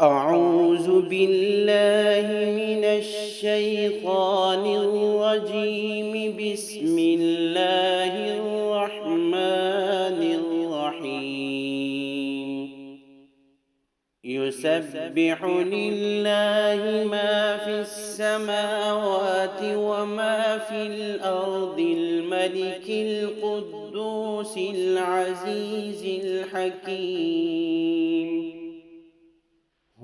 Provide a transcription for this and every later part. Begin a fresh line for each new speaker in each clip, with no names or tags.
أعوذ بالله من الشيطان الرجيم. بسم الله الرحمن الرحيم. يسبح لله ما في السماوات وما في الأرض، الملك القدوس العزيز الحكيم.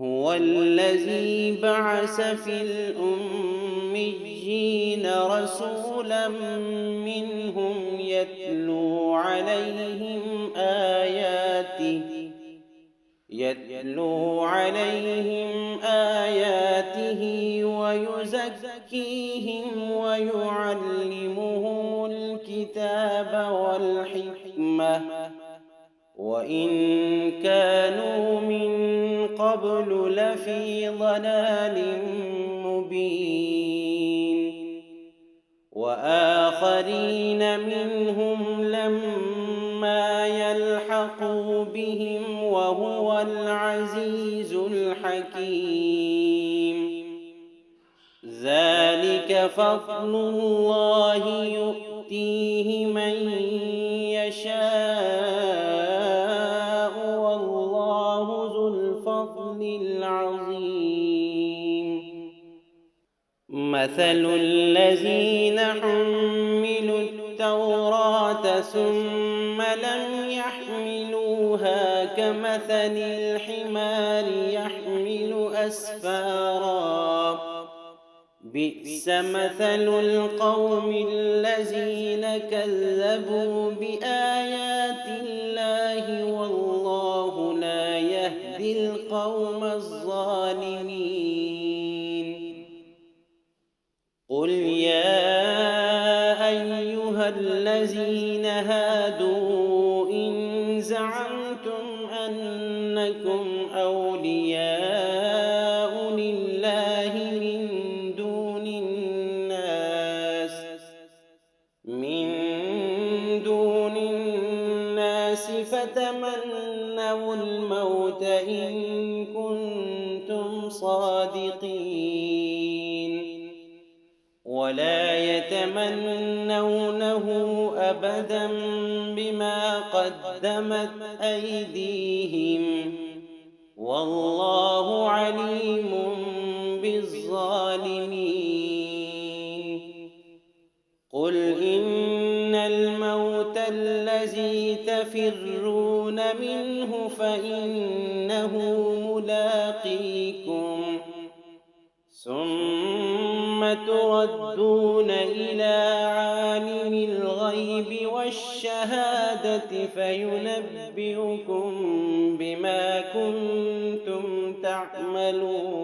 هو الذي بعث في الأميين رسولا منهم يتلو عليهم آياته ويزكيهم ويعلمهم الكتاب والحكمة وإن كانوا من قبل لفي ضلال مبين. وآخرين منهم لما يلحقوا بهم وهو العزيز الحكيم. ذلك فضل الله يؤتيه من يشاء والله ذو الفضل العظيم. مثل الذين حملوا التوراة ثم لم يحملوها كمثل الحمار يحمل أسفارا، بئس مثل القوم الذين كذبوا بآيات الله والله لا يهدي القوم الظالمين. قل يا أيها الذين هادوا إن زعمتم أنكم أولياء لله من دون الناس فتمنوا الموت إن كنتم صادقين، ولا يتمنونه أبدا بما قدمت أيديهم والله عليم بالظالمين. قل إن الموت الذي تفرون منه فإنه ملاقيكم، ثم تردون إلى عالم الغيب والشهادة فينبئكم بما كنتم تعملون.